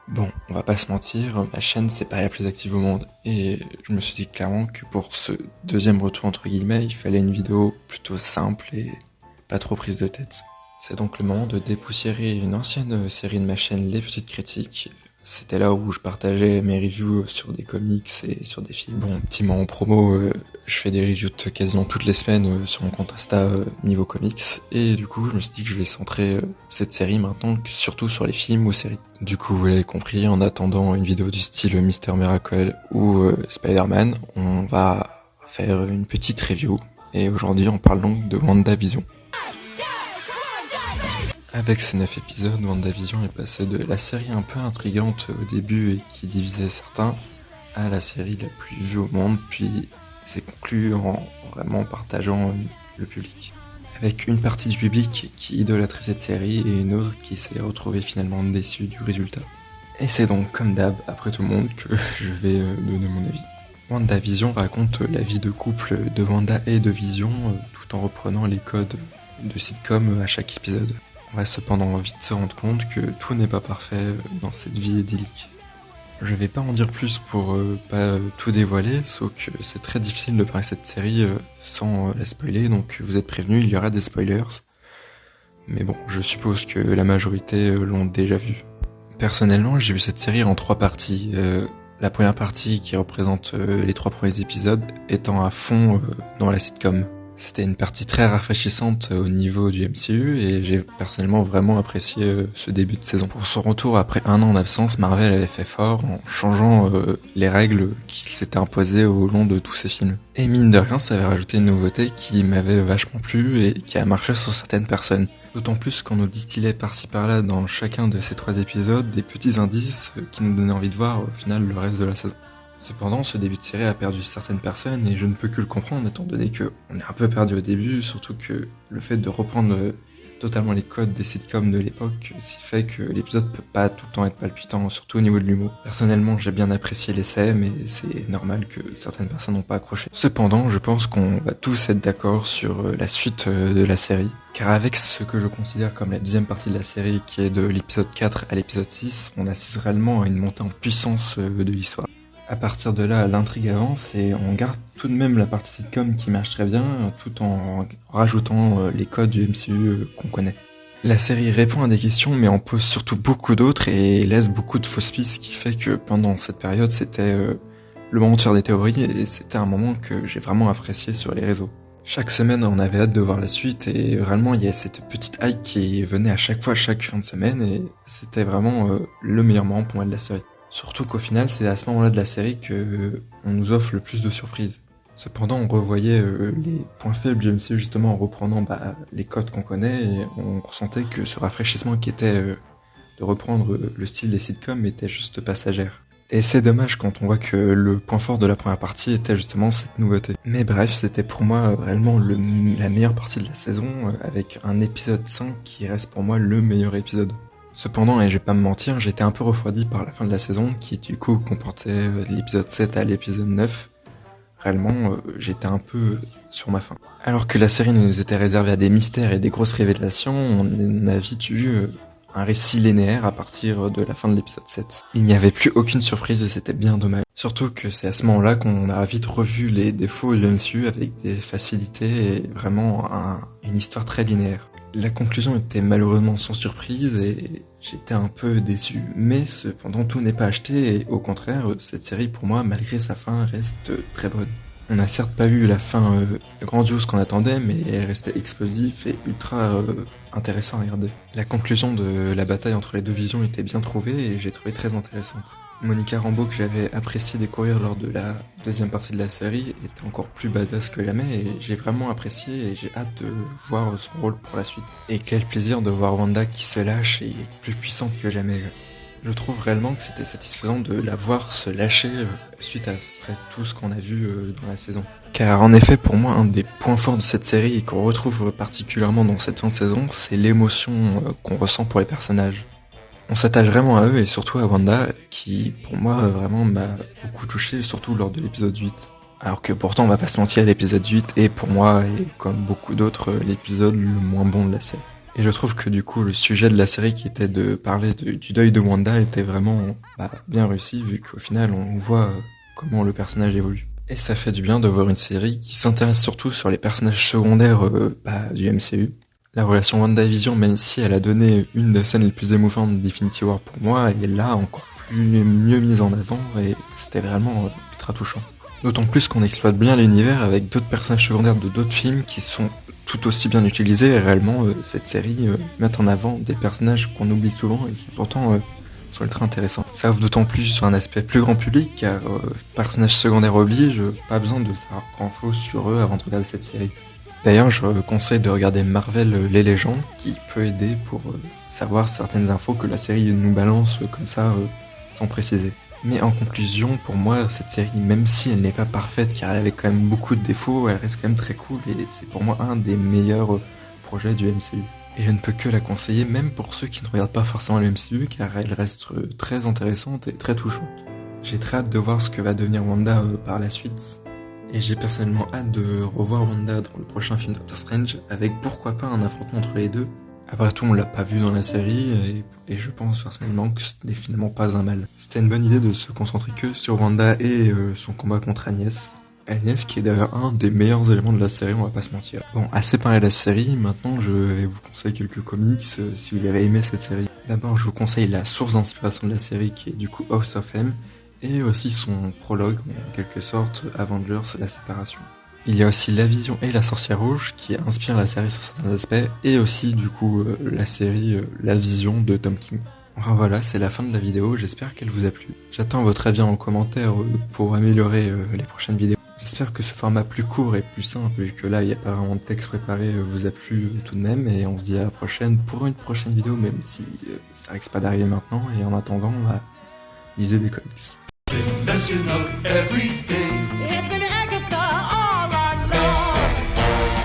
Bon, on va pas se mentir, ma chaîne c'est pas la plus active au monde, et je me suis dit clairement que pour ce deuxième retour entre guillemets, il fallait une vidéo plutôt simple et pas trop prise de tête. C'est donc le moment de dépoussiérer une ancienne série de ma chaîne Les Petites Critiques. C'était là où je partageais mes reviews sur des comics et sur des films. Bon, petit moment promo, je fais des reviews quasiment toutes les semaines sur mon compte Insta niveau comics. Et du coup, je me suis dit que je vais centrer cette série maintenant surtout sur les films ou séries. Du coup, vous l'avez compris, en attendant une vidéo du style Mister Miracle ou Spider-Man, on va faire une petite review. Et aujourd'hui, on parle donc de WandaVision. Avec ces 9 épisodes, WandaVision est passé de la série un peu intrigante au début et qui divisait certains, à la série la plus vue au monde, puis s'est conclu en vraiment partageant le public. Avec une partie du public qui idolâtrait cette série et une autre qui s'est retrouvée finalement déçue du résultat. Et c'est donc comme d'hab, après tout le monde, que je vais donner mon avis. WandaVision raconte la vie de couple de Wanda et de Vision, tout en reprenant les codes de sitcom à chaque épisode. On va cependant vite se rendre compte que tout n'est pas parfait dans cette vie idyllique. Je vais pas en dire plus pour pas tout dévoiler, sauf que c'est très difficile de parler de cette série sans la spoiler, donc vous êtes prévenus, il y aura des spoilers. Mais bon, je suppose que la majorité l'ont déjà vu. Personnellement, j'ai vu cette série en 3 parties. La première partie qui représente les 3 premiers épisodes étant à fond dans la sitcom. C'était une partie très rafraîchissante au niveau du MCU et j'ai personnellement vraiment apprécié ce début de saison. Pour son retour après un an d'absence, Marvel avait fait fort en changeant les règles qu'il s'était imposées au long de tous ses films. Et mine de rien, ça avait rajouté une nouveauté qui m'avait vachement plu et qui a marché sur certaines personnes. D'autant plus qu'on nous distillait par-ci par-là dans chacun de ces 3 épisodes des petits indices qui nous donnaient envie de voir au final le reste de la saison. Cependant, ce début de série a perdu certaines personnes et je ne peux que le comprendre étant donné que on est un peu perdu au début, surtout que le fait de reprendre totalement les codes des sitcoms de l'époque, fait que l'épisode peut pas tout le temps être palpitant, surtout au niveau de l'humour. Personnellement, j'ai bien apprécié l'essai, mais c'est normal que certaines personnes n'ont pas accroché. Cependant, je pense qu'on va tous être d'accord sur la suite de la série, car avec ce que je considère comme la deuxième partie de la série, qui est de l'épisode 4 à l'épisode 6, on assiste réellement à une montée en puissance de l'histoire. À partir de là, l'intrigue avance et on garde tout de même la partie sitcom qui marche très bien, tout en rajoutant les codes du MCU qu'on connaît. La série répond à des questions mais en pose surtout beaucoup d'autres et laisse beaucoup de fausses pistes, ce qui fait que pendant cette période c'était le moment de faire des théories et c'était un moment que j'ai vraiment apprécié sur les réseaux. Chaque semaine on avait hâte de voir la suite et vraiment il y a cette petite hype qui venait à chaque fois, chaque fin de semaine et c'était vraiment le meilleur moment pour moi de la série. Surtout qu'au final, c'est à ce moment-là de la série que on nous offre le plus de surprises. Cependant, on revoyait les points faibles du MCU justement en reprenant les codes qu'on connaît et on ressentait que ce rafraîchissement qui était de reprendre le style des sitcoms était juste passagère. Et c'est dommage quand on voit que le point fort de la première partie était justement cette nouveauté. Mais bref, c'était pour moi réellement la meilleure partie de la saison avec un épisode 5 qui reste pour moi le meilleur épisode. Cependant, et je vais pas me mentir, j'étais un peu refroidi par la fin de la saison, qui du coup comportait l'épisode 7 à l'épisode 9. Réellement, j'étais un peu sur ma faim. Alors que la série nous était réservée à des mystères et des grosses révélations, on a vite eu un récit linéaire à partir de la fin de l'épisode 7. Il n'y avait plus aucune surprise et c'était bien dommage. Surtout que c'est à ce moment-là qu'on a vite revu les défauts du MCU avec des facilités et vraiment une histoire très linéaire. La conclusion était malheureusement sans surprise et j'étais un peu déçu. Mais cependant, tout n'est pas acheté et au contraire, cette série pour moi, malgré sa fin, reste très bonne. On n'a certes pas eu la fin grandiose qu'on attendait, mais elle restait explosive et ultra intéressant à regarder. La conclusion de la bataille entre les deux visions était bien trouvée et j'ai trouvé très intéressante. Monica Rambeau, que j'avais apprécié découvrir lors de la deuxième partie de la série, était encore plus badass que jamais et j'ai vraiment apprécié et j'ai hâte de voir son rôle pour la suite. Et quel plaisir de voir Wanda qui se lâche et plus puissante que jamais. Je trouve réellement que c'était satisfaisant de la voir se lâcher suite à tout ce qu'on a vu dans la saison. Car en effet, pour moi, un des points forts de cette série et qu'on retrouve particulièrement dans cette fin de saison, c'est l'émotion qu'on ressent pour les personnages. On s'attache vraiment à eux et surtout à Wanda qui, pour moi, vraiment m'a beaucoup touché, surtout lors de l'épisode 8. Alors que pourtant, on va pas se mentir, l'épisode 8 est pour moi, et comme beaucoup d'autres, l'épisode le moins bon de la série. Et je trouve que du coup le sujet de la série qui était de parler du deuil de Wanda était vraiment bien réussi vu qu'au final on voit comment le personnage évolue. Et ça fait du bien de voir une série qui s'intéresse surtout sur les personnages secondaires du MCU. La relation WandaVision, même si elle a donné une des scènes les plus émouvantes d'Infinity War pour moi, elle est là encore mieux mise en avant et c'était vraiment ultra touchant. D'autant plus qu'on exploite bien l'univers avec d'autres personnages secondaires de d'autres films qui sont tout aussi bien utilisés et réellement cette série met en avant des personnages qu'on oublie souvent et qui pourtant sont ultra intéressants. Ça offre d'autant plus sur un aspect plus grand public car personnages secondaires oblige, pas besoin de savoir grand chose sur eux avant de regarder cette série. D'ailleurs, je conseille de regarder Marvel Les Légendes qui peut aider pour savoir certaines infos que la série nous balance comme ça sans préciser. Mais en conclusion, pour moi, cette série, même si elle n'est pas parfaite, car elle avait quand même beaucoup de défauts, elle reste quand même très cool et c'est pour moi un des meilleurs projets du MCU. Et je ne peux que la conseiller, même pour ceux qui ne regardent pas forcément le MCU, car elle reste très intéressante et très touchante. J'ai très hâte de voir ce que va devenir Wanda par la suite. Et j'ai personnellement hâte de revoir Wanda dans le prochain film Doctor Strange, avec pourquoi pas un affrontement entre les deux. Après tout, on l'a pas vu dans la série, et je pense personnellement que ce n'est finalement pas un mal. C'était une bonne idée de se concentrer que sur Wanda et son combat contre Agnès. Agnès qui est d'ailleurs un des meilleurs éléments de la série, on va pas se mentir. Bon, assez parlé de la série, maintenant je vais vous conseiller quelques comics si vous avez aimé cette série. D'abord, je vous conseille la source d'inspiration de la série qui est du coup House of M, et aussi son prologue, en quelque sorte, Avengers, la séparation. Il y a aussi La Vision et la Sorcière Rouge qui inspirent la série sur certains aspects, et aussi du coup la série La Vision de Tom King. Enfin voilà, c'est la fin de la vidéo, j'espère qu'elle vous a plu. J'attends votre avis en commentaire pour améliorer les prochaines vidéos. J'espère que ce format plus court et plus simple, vu que là il n'y a pas vraiment de texte préparé, vous a plu tout de même, et on se dit à la prochaine pour une prochaine vidéo, même si ça risque pas d'arriver maintenant, et en attendant, lisez des comics.